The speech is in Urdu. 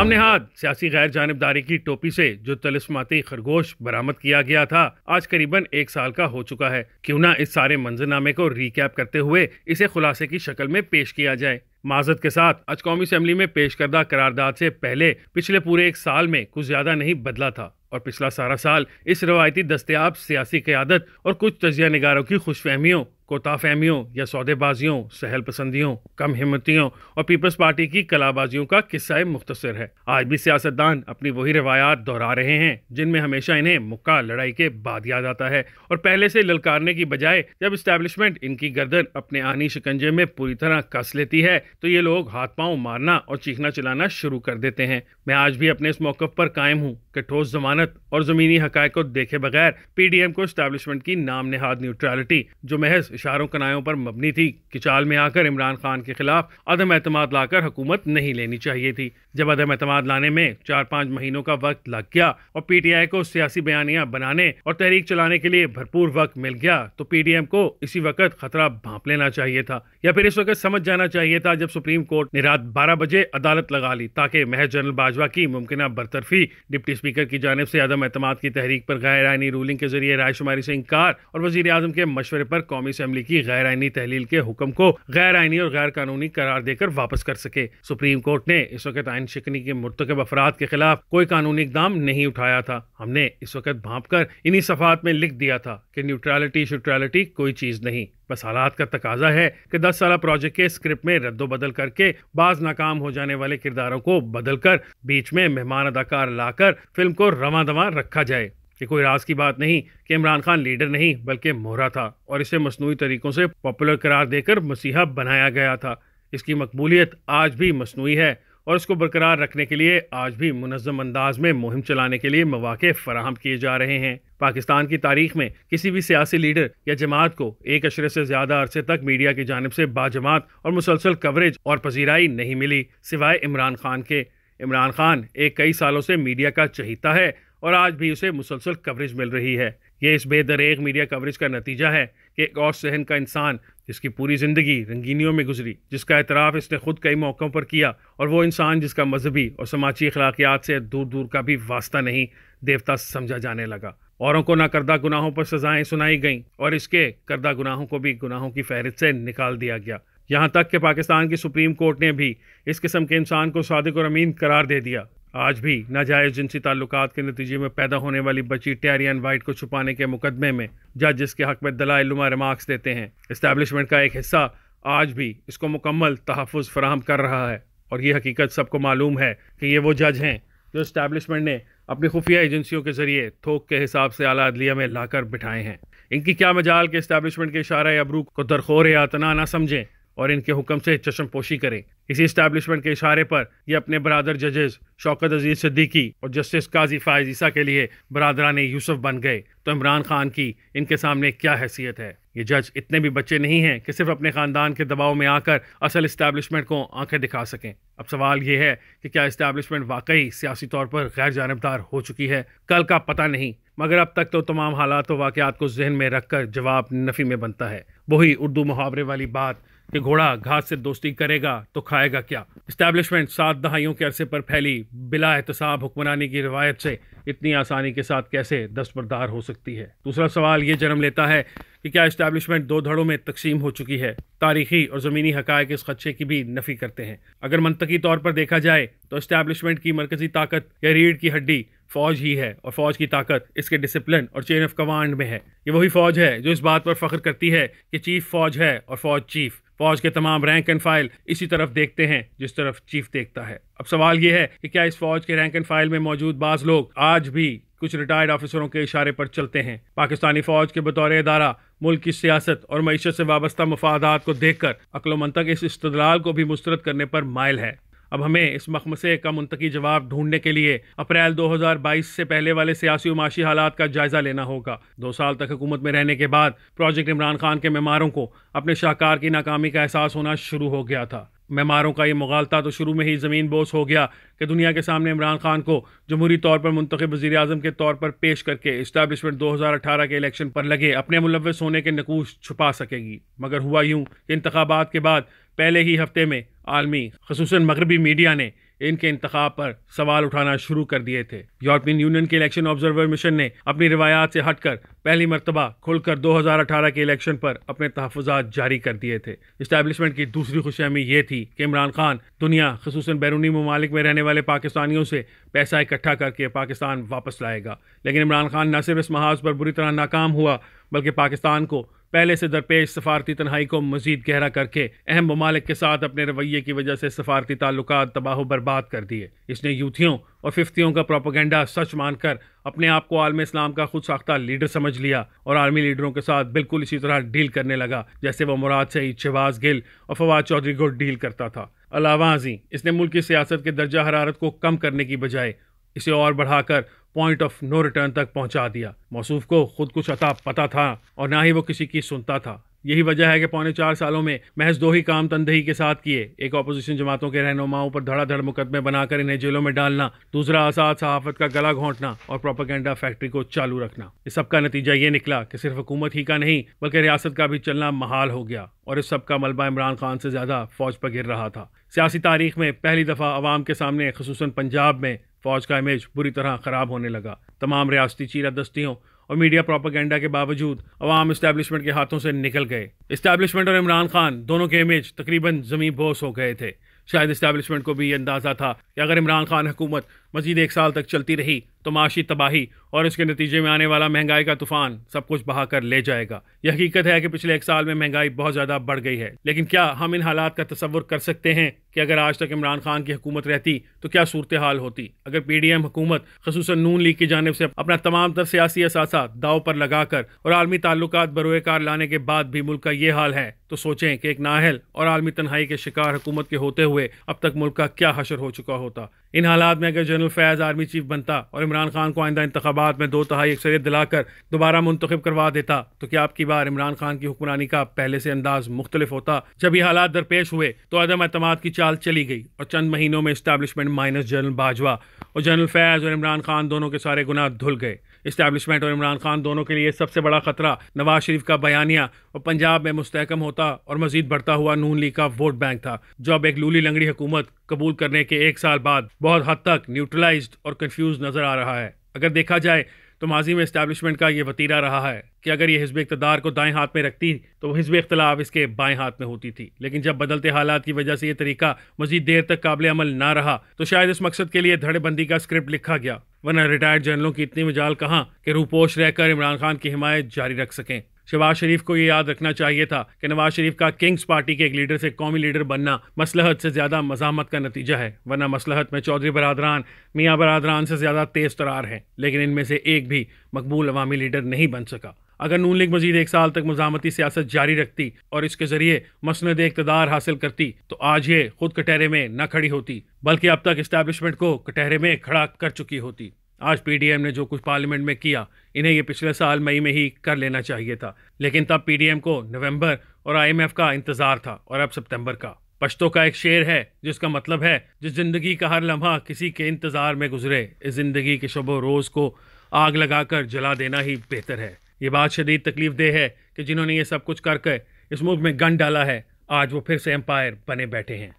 نام نہاد سیاسی غیر جانبداری کی ٹوپی سے جو طلسماتی خرگوش برآمد کیا گیا تھا آج قریباً 1 سال کا ہو چکا ہے۔ کیوں نہ اس سارے منظرنامے کو ریکیپ کرتے ہوئے اسے خلاصے کی شکل میں پیش کیا جائے۔ معذرت کے ساتھ آج قومی اسمبلی میں پیش کردہ قرارداد سے پہلے پچھلے پورے 1 سال میں کچھ زیادہ نہیں بدلا تھا، اور پچھلا سارا سال اس روایتی دستیاب سیاسی قیادت اور کچھ تجزیہ نگاروں کی خوش فہمیوں، کوتاہ فہمیوں یا سودے بازیوں، سہل پسندیوں، کم ہمتیوں اور پیپلز پارٹی کی کلا بازیوں کا قصہ مختصر ہے۔ آج بھی سیاستدان اپنی وہی روایات دہرا رہے ہیں جن میں ہمیشہ انہیں مکہ لڑائی کے بعد یاد آتا ہے، اور پہلے سے للکارنے کی بجائے جب اسٹیبلشمنٹ ان کی گردن اپنے آہنی شکنجے میں پوری طرح کس لیتی ہے تو یہ لوگ ہاتھ پاؤں مارنا اور چیخنا چلانا شروع کر دیتے ہیں۔ میں آج بھی اپنے اس موقف پر قائم ہوں کہ ٹھوس ضمانت اور زمینی حقائق کو دیکھے بغیر پی ڈی ایم کو اسٹیبلشمنٹ کی نام نہاد نیوٹرلٹی جو محض اشاروں کنایوں پر مبنی تھی کہ چال میں آ کر عمران خان کے خلاف عدم اعتماد لا کر حکومت نہیں لینی چاہیے تھی۔ جب عدم اعتماد لانے میں 4-5 مہینوں کا وقت لگ گیا اور پی ٹی آئی کو سیاسی بیانیہ بنانے اور تحریک چلانے کے لیے بھرپور وقت مل گیا تو پی ڈی ایم کو اسی وقت خطرہ بھانپ لینا چاہیے تھا، یا پھر اس وقت سمجھ جانا چاہیے تھا جب سپریم کورٹ نے رات 12 بجے عدالت لگا لی تاکہ محض جنرل باجوہ کی ممکنہ برطرفی، ڈپٹی اسپیکر کی جانب سے عدم اعتماد کی تحریک پر غیر آئینی رولنگ کے ذریعے رائے شماری سے انکار اور وزیر اعظم کے مشورے پر قومی اسمبلی کی غیر آئینی تحلیل کے حکم کو غیر آئینی اور غیر قانونی قرار دے کر واپس کر سکے۔ سپریم کورٹ نے اس وقت آئین شکنی کے مرتکب افراد کے خلاف کوئی قانونی اقدام نہیں اٹھایا تھا۔ ہم نے اس وقت بھانپ کر انہی صفحات میں لکھ دیا تھا کہ نیوٹرلٹی شوٹرلٹی کوئی چیز نہیں، بس حالات کا تقاضا ہے کہ 10 سالہ پروجیکٹ کے اسکرپٹ میں رد و بدل کر کے بعض ناکام ہو جانے والے کرداروں کو بدل کر بیچ میں مہمان اداکار لا کر فلم کو رواں دواں رکھا جائے۔ یہ کوئی راز کی بات نہیں کہ عمران خان لیڈر نہیں بلکہ مہرا تھا، اور اسے مصنوعی طریقوں سے پاپولر قرار دے کر مسیحا بنایا گیا تھا۔ اس کی مقبولیت آج بھی مصنوعی ہے، اور اس کو برقرار رکھنے کے لیے آج بھی منظم انداز میں مہم چلانے کے لیے مواقع فراہم کیے جا رہے ہیں۔ پاکستان کی تاریخ میں کسی بھی سیاسی لیڈر یا جماعت کو 1 عشرے سے زیادہ عرصے تک میڈیا کی جانب سے باجماعت اور مسلسل کوریج اور پذیرائی نہیں ملی سوائے عمران خان کے۔ عمران خان کئی سالوں سے میڈیا کا چہیتا ہے اور آج بھی اسے مسلسل کوریج مل رہی ہے۔ یہ اس بے دریغ میڈیا کوریج کا نتیجہ ہے کہ ایک اور صحن کا انسان جس کی پوری زندگی رنگینیوں میں گزری، جس کا اعتراف اس نے خود کئی موقعوں پر کیا، اور وہ انسان جس کا مذہبی اور سماجی اخلاقیات سے دور دور کا بھی واسطہ نہیں، دیوتا سمجھا جانے لگا۔ اوروں کو نہ کردہ گناہوں پر سزائیں سنائی گئیں اور اس کے کردہ گناہوں کو بھی گناہوں کی فہرست سے نکال دیا گیا، یہاں تک کہ پاکستان کی سپریم کورٹ نے بھی اس قسم کے انسان کو صادق اور امین قرار دے دیا۔ آج بھی ناجائز جنسی تعلقات کے نتیجے میں پیدا ہونے والی بچی ٹیریان وائٹ کو چھپانے کے مقدمے میں جج اس کے حق میں دلائل نما ریمارکس دیتے ہیں۔ اسٹیبلشمنٹ کا ایک حصہ آج بھی اس کو مکمل تحفظ فراہم کر رہا ہے، اور یہ حقیقت سب کو معلوم ہے کہ یہ وہ جج ہیں جو اسٹیبلشمنٹ نے اپنی خفیہ ایجنسیوں کے ذریعے تھوک کے حساب سے اعلیٰ عدلیہ میں لا کر بٹھائے ہیں۔ ان کی کیا مجال کہ اسٹیبلشمنٹ کے اشارہ ابرو کو درخور یا اتنا نہ سمجھیں اور ان کے حکم سے چشم پوشی کریں۔ اسی اسٹیبلشمنٹ کے اشارے پر یہ اپنے برادر ججز شوکت عزیز صدیقی اور جسٹس قاضی فائز عیسیٰ کے لیے برادران یوسف بن گئے، تو عمران خان کی ان کے سامنے کیا حیثیت ہے؟ یہ جج اتنے بھی بچے نہیں ہیں کہ صرف اپنے خاندان کے دباؤ میں آ کر اصل اسٹیبلشمنٹ کو آنکھیں دکھا سکیں۔ اب سوال یہ ہے کہ کیا اسٹیبلشمنٹ واقعی سیاسی طور پر غیر جانبدار ہو چکی ہے؟ کل کا پتہ نہیں، مگر اب تک تو تمام حالات و واقعات کو ذہن میں رکھ کر جواب نفی میں بنتا ہے۔ وہی اردو محاورے والی بات کہ گھوڑا گھاس سے دوستی کرے گا تو کھائے گا کیا؟ اسٹیبلشمنٹ 7 دہائیوں کے عرصے پر پھیلی بلا احتساب حکمرانی کی روایت سے اتنی آسانی کے ساتھ کیسے دستبردار ہو سکتی ہے؟ دوسرا سوال یہ جنم لیتا ہے کہ کیا اسٹیبلشمنٹ 2 دھڑوں میں تقسیم ہو چکی ہے؟ تاریخی اور زمینی حقائق اس خدشے کی بھی نفی کرتے ہیں۔ اگر منطقی طور پر دیکھا جائے تو اسٹیبلشمنٹ کی مرکزی طاقت یا ریڑھ کی ہڈی فوج ہی ہے، اور فوج کی طاقت اس کے ڈسپلن اور چین آف کمانڈ میں ہے۔ یہ وہی فوج ہے جو اس بات پر فخر کرتی ہے کہ چیف فوج ہے اور فوج چیف۔ فوج کے تمام رینک اینڈ فائل اسی طرف دیکھتے ہیں جس طرف چیف دیکھتا ہے۔ اب سوال یہ ہے کہ کیا اس فوج کے رینک اینڈ فائل میں موجود بعض لوگ آج بھی کچھ ریٹائرڈ آفیسروں کے اشارے پر چلتے ہیں؟ پاکستانی فوج کے بطور ادارہ ملک کی سیاست اور معیشت سے وابستہ مفادات کو دیکھ کر عقل و منطق اس استدلال کو بھی مسترد کرنے پر مائل ہے۔ اب ہمیں اس مخمصے کا منطقی جواب ڈھونڈنے کے لیے اپریل 2022 سے پہلے والے سیاسی و معاشی حالات کا جائزہ لینا ہوگا۔ 2 سال تک حکومت میں رہنے کے بعد پروجیکٹ عمران خان کے معماروں کو اپنے شاہکار کی ناکامی کا احساس ہونا شروع ہو گیا تھا۔ معماروں کا یہ مغالطہ تو شروع میں ہی زمین بوس ہو گیا کہ دنیا کے سامنے عمران خان کو جمہوری طور پر منتخب وزیر اعظم کے طور پر پیش کر کے اسٹیبلشمنٹ 2018 کے الیکشن پر لگے اپنے ملوث ہونے کے نقوش چھپا سکے گی۔ مگر ہوا یوں کہ انتخابات کے بعد پہلے ہی ہفتے میں عالمی خصوصاً مغربی میڈیا نے ان کے انتخاب پر سوال اٹھانا شروع کر دیے تھے۔ یورپین یونین کے الیکشن آبزرور مشن نے اپنی روایات سے ہٹ کر پہلی مرتبہ کھل کر 2018 کے الیکشن پر اپنے تحفظات جاری کر دیے تھے۔ اسٹیبلشمنٹ کی دوسری خوش فہمی یہ تھی کہ عمران خان دنیا خصوصاً بیرونی ممالک میں رہنے والے پاکستانیوں سے پیسہ اکٹھا کر کے پاکستان واپس لائے گا، لیکن عمران خان نہ صرف اس محاذ پر بری طرح ناکام ہوا بلکہ پاکستان کو پہلے سے درپیش سفارتی تنہائی کو مزید گہرا کر کے اہم ممالک کے ساتھ اپنے رویے کی وجہ سے سفارتی تعلقات تباہ و برباد کر دیے۔ اس نے یوتھیوں اور ففتیوں کا پروپیگنڈا سچ مان کر اپنے آپ کو عالم اسلام کا خود ساختہ لیڈر سمجھ لیا اور عالمی لیڈروں کے ساتھ بالکل اسی طرح ڈیل کرنے لگا جیسے وہ مراد سعید، شہباز گل اور فواد چودھری کو ڈیل کرتا تھا۔ علاوہ ازیں اس نے ملک کی سیاست کے درجہ حرارت کو کم کرنے کی بجائے اسے اور بڑھا کر پوائنٹ آف نو ریٹرن تک پہنچا دیا۔ موصوف کو خود کچھ عطا پتہ تھا اور نہ ہی وہ کسی کی سنتا تھا۔ یہی وجہ ہے کہ پونے 4 سالوں میں محض 2 ہی کام تندہی کے ساتھ کیے، ایک اپوزیشن جماعتوں کے رہنماؤں پر دھڑا دھڑ مقدمے بنا کر انہیں جیلوں میں ڈالنا، دوسرا آزاد صحافت کا گلا گھونٹنا اور پروپیگنڈا فیکٹری کو چالو رکھنا۔ اس سب کا نتیجہ یہ نکلا کہ صرف حکومت ہی کا نہیں بلکہ ریاست کا بھی چلنا محال ہو گیا، اور اس سب کا ملبہ عمران خان سے زیادہ فوج پر گر رہا تھا۔ سیاسی تاریخ میں پہلی دفعہ عوام کے سامنے خصوصاً پنجاب میں فوج کا امیج بری طرح خراب ہونے لگا۔ تمام ریاستی چیرہ دستیوں اور میڈیا پروپیگنڈا کے باوجود عوام اسٹیبلشمنٹ کے ہاتھوں سے نکل گئے۔ اسٹیبلشمنٹ اور عمران خان دونوں کے امیج تقریباً زمین بوس ہو گئے تھے۔ شاید اسٹیبلشمنٹ کو بھی یہ اندازہ تھا کہ اگر عمران خان حکومت مزید 1 سال تک چلتی رہی تو معاشی تباہی اور اس کے نتیجے میں آنے والا مہنگائی کا طوفان سب کچھ بہا کر لے جائے گا۔ یہ حقیقت ہے کہ پچھلے 1 سال میں مہنگائی بہت زیادہ بڑھ گئی ہے، لیکن کیا ہم ان حالات کا تصور کر سکتے ہیں کہ اگر آج تک عمران خان کی حکومت رہتی تو کیا صورتحال ہوتی؟ اگر پی ڈی ایم حکومت خصوصاً نون لیگ کی جانب سے اپنا تمام تر سیاسی اثاثہ داؤ پر لگا کر اور عالمی تعلقات بروئے کار لانے کے بعد بھی ملک کا یہ حال ہے تو سوچیں کہ ایک نااہل اور عالمی تنہائی کے شکار حکومت کے ہوتے ہوئے اب تک ملک کا کیا حشر ہو چکا ہوتا۔ ان حالات میں اگر جنرل فیض آرمی چیف بنتا اور عمران خان کو آئندہ انتخابات میں 2/3 اکثریت دلا کر دوبارہ منتخب کروا دیتا تو کیا اب کی بار عمران خان کی حکمرانی کا پہلے سے انداز مختلف ہوتا؟ جب یہ حالات درپیش ہوئے تو عدم اعتماد کی چال چلی گئی اور چند مہینوں میں اسٹیبلشمنٹ مائنس جنرل باجوہ اور جنرل فیض اور عمران خان دونوں کے سارے گناہ دھل گئے۔ اسٹیبلشمنٹ اور عمران خان دونوں کے لیے سب سے بڑا خطرہ نواز شریف کا بیانیہ اور پنجاب میں مستحکم ہوتا اور مزید بڑھتا ہوا نون لیگ کا ووٹ بینک تھا، جو اب ایک لولی لنگڑی حکومت قبول کرنے کے 1 سال بعد بہت حد تک نیوٹرلائزڈ اور کنفیوز نظر آ رہا ہے۔ اگر دیکھا جائے تو ماضی میں اسٹیبلشمنٹ کا یہ وتیرہ رہا ہے کہ اگر یہ حزب اقتدار کو دائیں ہاتھ میں رکھتی تو وہ حزب اختلاف اس کے بائیں ہاتھ میں ہوتی تھی، لیکن جب بدلتے حالات کی وجہ سے یہ طریقہ مزید دیر تک قابل عمل نہ رہا تو شاید اس مقصد کے لیے دھڑے بندی کا اسکرپٹ لکھا گیا، ورنہ ریٹائرڈ جنرلوں کی اتنی مجال کہاں کہ روپوش رہ کر عمران خان کی حمایت جاری رکھ سکیں۔ شہباز شریف کو یہ یاد رکھنا چاہیے تھا کہ نواز شریف کا کنگز پارٹی کے ایک لیڈر سے قومی لیڈر بننا مصلحت سے زیادہ مزاحمت کا نتیجہ ہے، ورنہ مصلحت میں چودھری برادران میاں برادران سے زیادہ تیز ترار ہیں، لیکن ان میں سے ایک بھی مقبول عوامی لیڈر نہیں بن سکا۔ اگر نون لیگ مزید 1 سال تک مزاحمتی سیاست جاری رکھتی اور اس کے ذریعے مسند اقتدار حاصل کرتی تو آج یہ خود کٹہرے میں نہ کھڑی ہوتی بلکہ اب تک اسٹیبلشمنٹ کو کٹہرے میں کھڑا کر چکی ہوتی۔ آج پی ڈی ایم نے جو کچھ پارلیمنٹ میں کیا انہیں یہ پچھلے سال مئی میں ہی کر لینا چاہیے تھا، لیکن تب پی ڈی ایم کو نومبر اور IMF کا انتظار تھا اور اب سپتمبر کا۔ پشتو کا ایک شعر ہے جس کا مطلب ہے جس زندگی کا ہر لمحہ کسی کے انتظار میں گزرے، اس زندگی کے شب و روز کو آگ لگا کر جلا دینا ہی بہتر ہے۔ یہ بات شدید تکلیف دہ ہے کہ جنہوں نے یہ سب کچھ کر کے اس ملک میں گن ڈالا ہے آج وہ پھر سے امپائر بنے بیٹھے ہیں۔